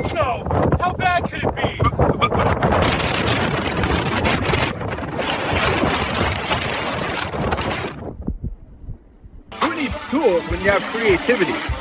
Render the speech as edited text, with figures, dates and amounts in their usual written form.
snow! How bad could it be? Who needs tools when you have creativity?